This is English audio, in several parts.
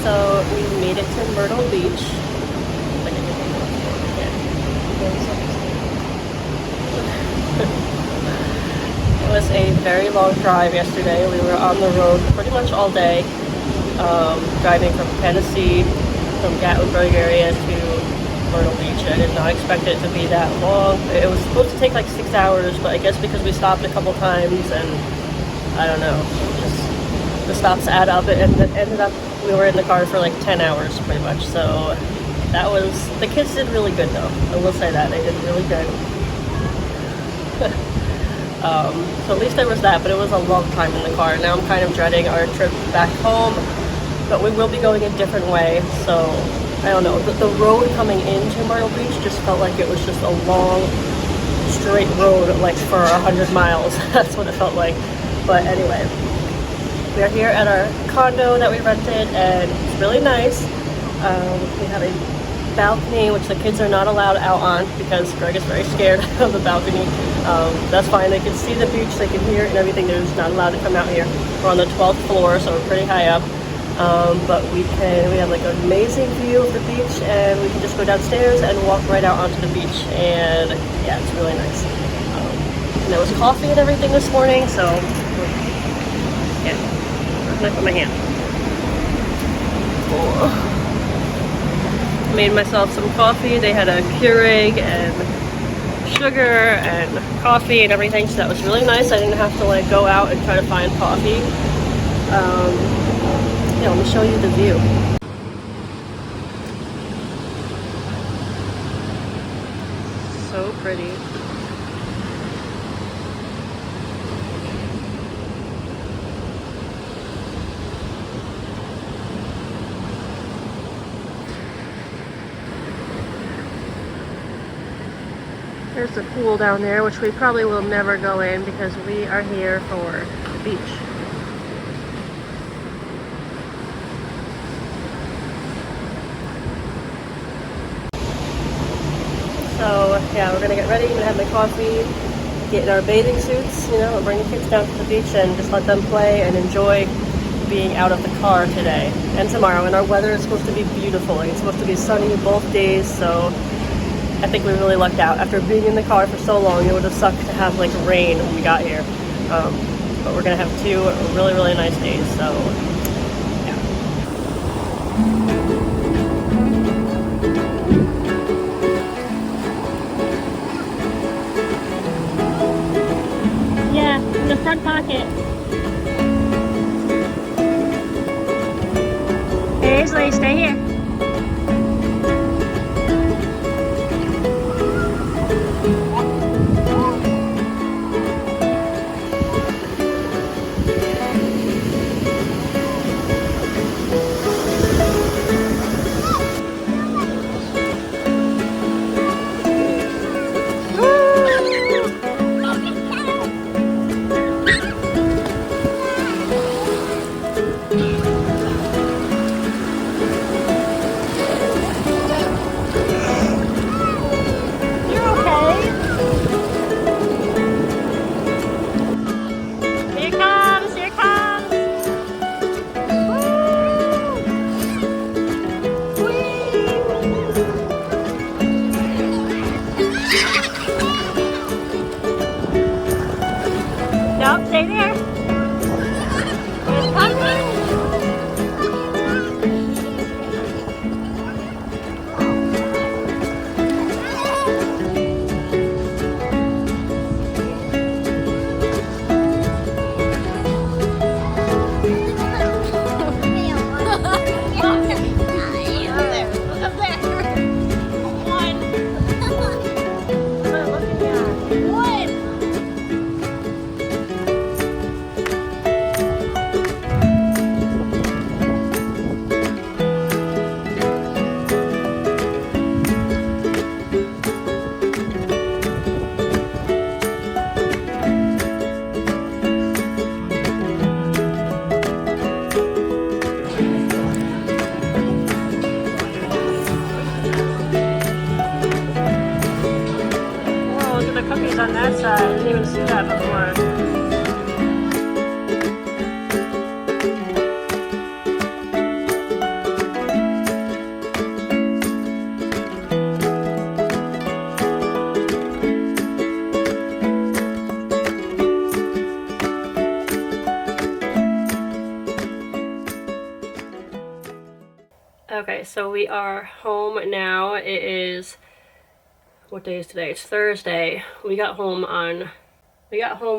So we made it to Myrtle Beach. It was a very long drive yesterday. We were on the road pretty much all day, driving from Tennessee, from Gatlinburg area to Myrtle Beach. I did not expect it to be that long. It was supposed to take like 6 hours, but I guess because we stopped a couple times and I don't know, just the stops add up. It ended up we were in the car for like 10 hours pretty much. So that was, the kids did really good though. I will say that they did really good. So at least there was that, but it was a long time in the car. Now I'm kind of dreading our trip back home, but we will be going a different way. So I don't know, the road coming into Myrtle Beach just felt like it was just a long straight road, like for 100 miles. That's what it felt like. But anyway, we are here at our condo that we rented, and it's really nice. We have a balcony, which the kids are not allowed out on because Greg is very scared of the balcony. That's fine. They can see the beach, they can hear it and everything. They're just not allowed to come out here. We're on the 12th floor, so we're pretty high up. But we have like an amazing view of the beach, and we can just go downstairs and walk right out onto the beach. And yeah, it's really nice. And there was coffee and everything this morning, so yeah, I'm gonna put my hand. Oh. Made myself some coffee. They had a Keurig and sugar and coffee and everything, so that was really nice. I didn't have to like go out and try to find coffee. Yeah, let me show you the view. So pretty. There's the pool down there, which we probably will never go in because we are here for the beach. So yeah, we're gonna get ready, gonna have my coffee, get in our bathing suits, you know, and bring the kids down to the beach and just let them play and enjoy being out of the car today and tomorrow. And our weather is supposed to be beautiful. Like, it's supposed to be sunny both days, so I think we really lucked out. After being in the car for so long, it would have sucked to have like rain when we got here. But we're gonna have 2 really, really nice days, so yeah. Yeah, in the front pocket. Paisley, stay here. Okay, so we are home now. It is, what day is today? It's Thursday. We got home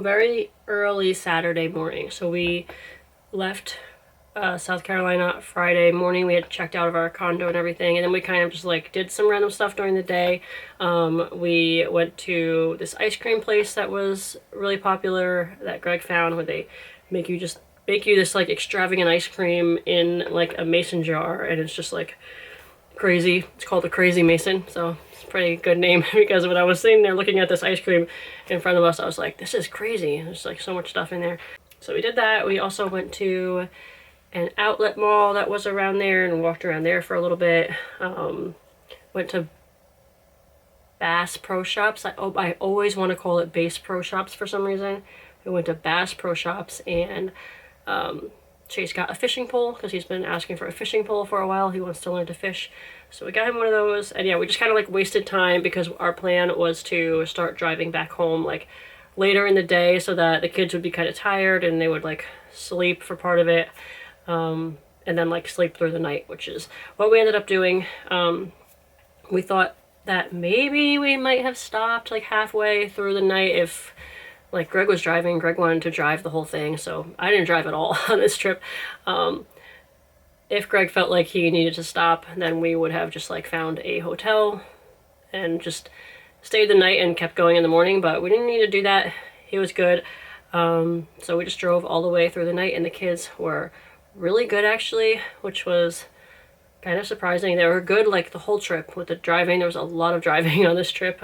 very early Saturday morning. So we left South Carolina Friday morning. We had checked out of our condo and everything, and then we kind of just like did some random stuff during the day. We went to this ice cream place that was really popular that Greg found, where they make you just make you this like extravagant ice cream in like a mason jar, and it's just like crazy. It's called the Crazy Mason, so it's a pretty good name because when I was sitting there looking at this ice cream in front of us, I was like, this is crazy. There's like so much stuff in there. So we did that. We also went to an outlet mall that was around there and walked around there for a little bit. Went to Bass Pro Shops. I always want to call it Bass Pro Shops for some reason. We went to Bass Pro Shops, and Chase got a fishing pole because he's been asking for a fishing pole for a while. He wants to learn to fish. So we got him one of those, and yeah, we just kind of like wasted time because our plan was to start driving back home like later in the day so that the kids would be kind of tired and they would like sleep for part of it. And then like sleep through the night, which is what we ended up doing. We thought that maybe we might have stopped like halfway through the night if like Greg was driving. Greg wanted to drive the whole thing, so I didn't drive at all on this trip. If Greg felt like he needed to stop, then we would have just like found a hotel and just stayed the night and kept going in the morning, but we didn't need to do that. He was good. So we just drove all the way through the night, and the kids were really good actually, which was kind of surprising. They were good like the whole trip with the driving. There was a lot of driving on this trip.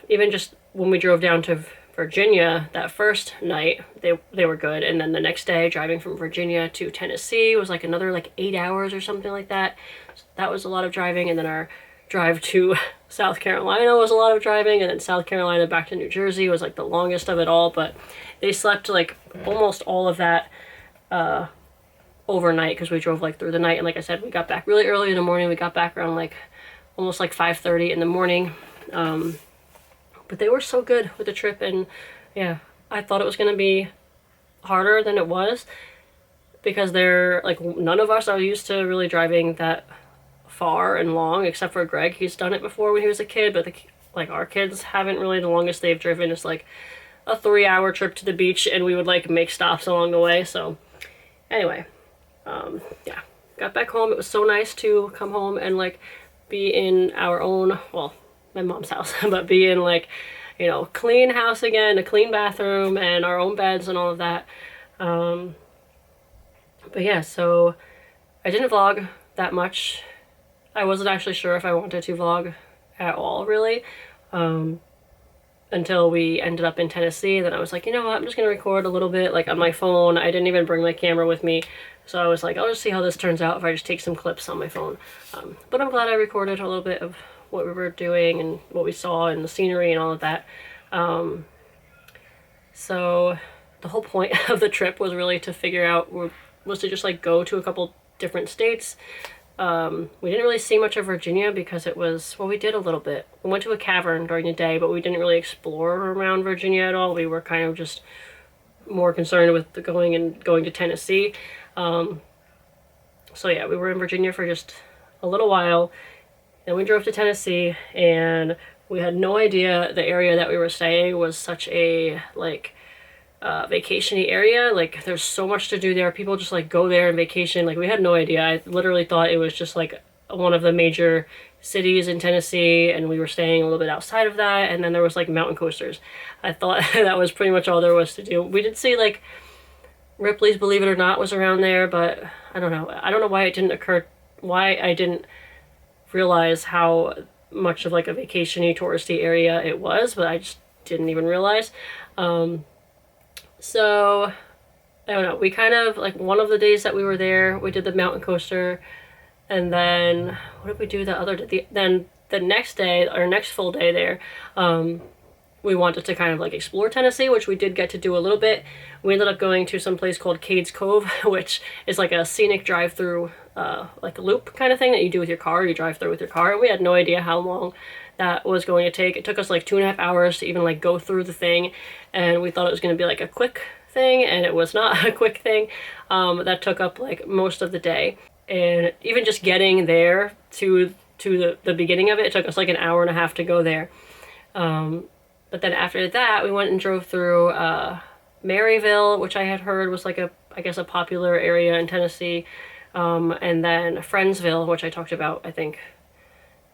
Even just when we drove down to Virginia that first night, they were good, and then the next day driving from Virginia to Tennessee was like another like 8 hours or something like that. So that was a lot of driving, and then our drive to South Carolina was a lot of driving, and then South Carolina back to New Jersey was like the longest of it all, but they slept like almost all of that overnight because we drove like through the night. And like I said, we got back really early in the morning. We got back around like almost like 5:30 in the morning. But they were so good with the trip, and yeah, I thought it was gonna be harder than it was because they're like, none of us are used to really driving that far and long except for Greg. He's done it before when he was a kid, but like our kids haven't really. The longest they've driven is like a 3-hour trip to the beach, and we would like make stops along the way. So anyway, yeah, got back home. It was so nice to come home and like be in our own, well, my mom's house, but be in like, you know, clean house again, a clean bathroom and our own beds and all of that. But yeah, so I didn't vlog that much. I wasn't actually sure if I wanted to vlog at all, really, until we ended up in Tennessee. Then I was like, you know what, I'm just gonna record a little bit like on my phone. I didn't even bring my camera with me, so I was like, I'll just see how this turns out if I just take some clips on my phone. But I'm glad I recorded a little bit of what we were doing and what we saw and the scenery and all of that. So the whole point of the trip was really to figure out, was to just like go to a couple different states. We didn't really see much of Virginia because it was, well, we did a little bit. We went to a cavern during the day, but we didn't really explore around Virginia at all. We were kind of just more concerned with going to Tennessee. So yeah, we were in Virginia for just a little while. Then we drove to Tennessee, and we had no idea the area that we were staying was such a like vacation-y area. Like there's so much to do there. People just like go there and vacation. Like we had no idea. I literally thought it was just like one of the major cities in Tennessee, and we were staying a little bit outside of that, and then there was like mountain coasters. I thought that was pretty much all there was to do. We did see like Ripley's Believe It or Not was around there, but I don't know why it didn't occur, why I didn't realize how much of like a vacation-y touristy area it was, but I just didn't even realize. So I don't know, we kind of like, one of the days that we were there, we did the mountain coaster, and then what did we do the other day? Then the next day, our next full day there, we wanted to kind of like explore Tennessee, which we did get to do a little bit. We ended up going to some place called Cades Cove, which is like a scenic drive-through, like a loop kind of thing that you do with your car. You drive through with your car. We had no idea how long that was going to take. It took us like 2.5 hours to even like go through the thing, and we thought it was going to be like a quick thing, and it was not a quick thing. That took up like most of the day. and even just getting there to the beginning of it, it took us like an hour and a half to go there. But then after that, we went and drove through Maryville, which I had heard was like I guess a popular area in Tennessee, and then Friendsville, which I talked about, I think,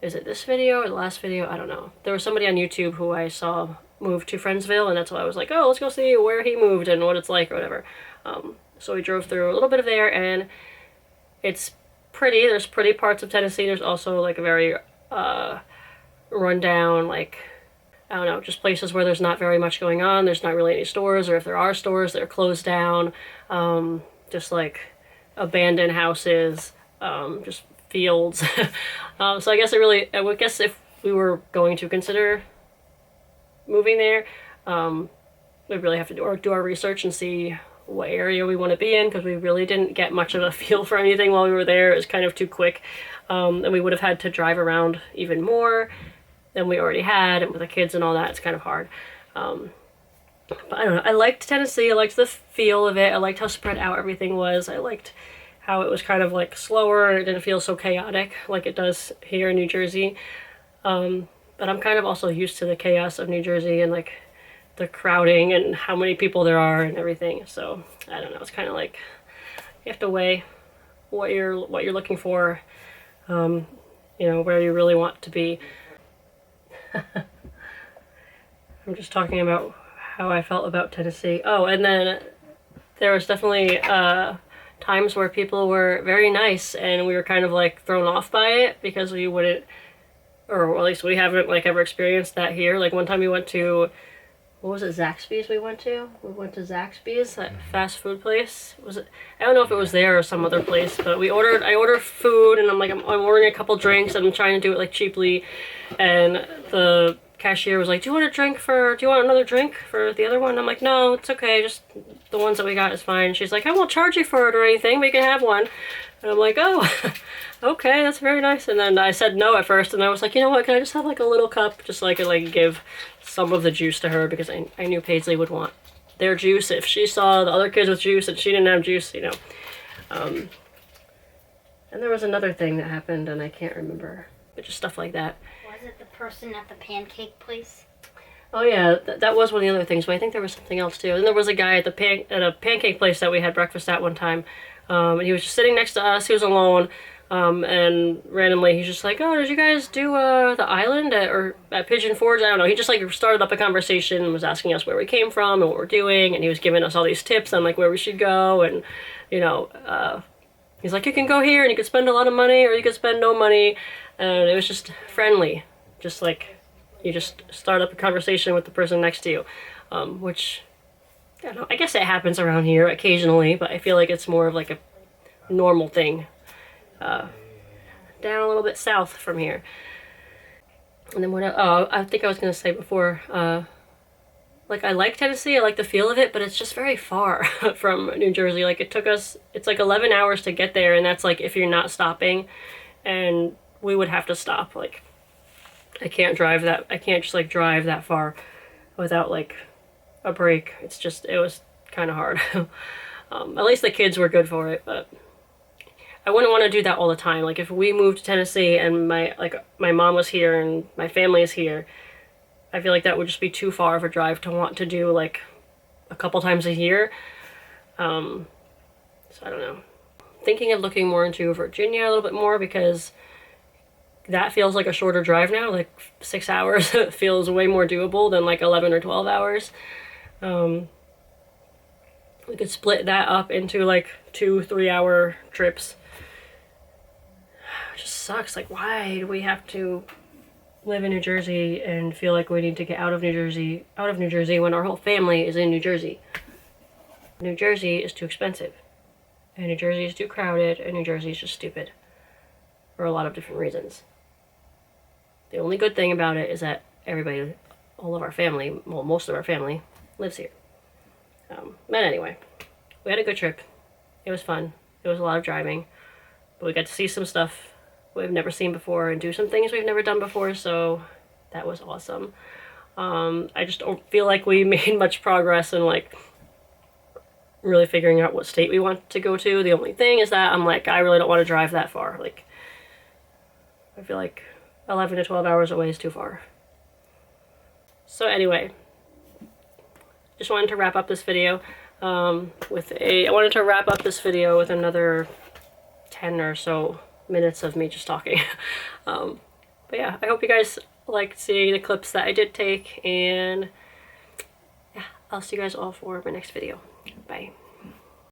is it this video or the last video? I don't know. There was somebody on YouTube who I saw move to Friendsville, and that's why I was like, oh, let's go see where he moved and what it's like or whatever. So we drove through a little bit of there, and it's pretty. There's pretty parts of Tennessee. There's also like a very rundown, like, I don't know, just places where there's not very much going on. There's not really any stores, or if there are stores, they're closed down. Just like abandoned houses, just fields. So I guess I would guess if we were going to consider moving there, we'd really have to do our research and see what area we want to be in, because we really didn't get much of a feel for anything while we were there. It was kind of too quick, and we would have had to drive around even more than we already had, and with the kids and all that, it's kind of hard. But I don't know, I liked Tennessee. I liked the feel of it. I liked how spread out everything was. I liked how it was kind of like slower. It didn't feel so chaotic like it does here in New Jersey. But I'm kind of also used to the chaos of New Jersey and like the crowding and how many people there are and everything. So I don't know, it's kind of like you have to weigh what you're looking for, you know, where you really want to be. I'm just talking about how I felt about Tennessee. Oh, and then there was definitely times where people were very nice, and we were kind of like thrown off by it because we wouldn't, or at least we haven't like ever experienced that here. Like one time we went to, what was it, Zaxby's we went to? We went to Zaxby's, that fast food place. Was it? I don't know if it was there or some other place, but I ordered food, and I'm ordering a couple drinks, and I'm trying to do it like cheaply, and the cashier was like, do you want another drink for the other one? I'm like, no, it's okay, just the ones that we got is fine. She's like, I won't charge you for it or anything, but you can have one. And I'm like, oh, okay, that's very nice. And then I said no at first, and I was like, you know what, can I just have like a little cup, just so I could like give some of the juice to her, because I knew Paisley would want their juice if she saw the other kids with juice and she didn't have juice, you know. And there was another thing that happened, and I can't remember, but just stuff like that. Was it the person at the pancake place? Oh yeah, that was one of the other things, but I think there was something else too. And there was a guy at a pancake place that we had breakfast at one time, and he was just sitting next to us. He was alone, and randomly he's just like, oh, did you guys do the island at Pigeon Forge? I don't know. He just like started up a conversation and was asking us where we came from and what we're doing, and he was giving us all these tips on like where we should go, and you know, he's like, you can go here and you can spend a lot of money, or you can spend no money, and it was just friendly, just like you just start up a conversation with the person next to you, which I don't know, I guess it happens around here occasionally, but I feel like it's more of like a normal thing down a little bit south from here. And then what else? Oh, I think I was going to say before, like I like Tennessee, I like the feel of it, but it's just very far from New Jersey. Like it's like 11 hours to get there, and that's like if you're not stopping, and we would have to stop. Like I can't just like drive that far without like a break. It was kind of hard. At least the kids were good for it, but I wouldn't want to do that all the time. Like if we moved to Tennessee and my mom was here and my family is here, I feel like that would just be too far of a drive to want to do like a couple times a year. So I don't know. Thinking of looking more into Virginia a little bit more, because that feels like a shorter drive now. Like 6 hours feels way more doable than like 11 or 12 hours. We could split that up into like 2-3 hour trips. It just sucks. Like, why do we have to live in New Jersey and feel like we need to get out of New Jersey when our whole family is in New Jersey? New Jersey is too expensive, and New Jersey is too crowded, and New Jersey is just stupid for a lot of different reasons. The only good thing about it is that all of our family, well, most of our family lives here. But anyway, we had a good trip. It was fun. It was a lot of driving, but we got to see some stuff we've never seen before and do some things we've never done before, so that was awesome. I just don't feel like we made much progress in like really figuring out what state we want to go to. The only thing is that I'm like, I really don't want to drive that far. Like, I feel like 11 to 12 hours away is too far. So anyway, just wanted to wrap up this video I wanted to wrap up this video with another 10 or so minutes of me just talking. But yeah, I hope you guys liked seeing the clips that I did take, and yeah, I'll see you guys all for my next video. Bye.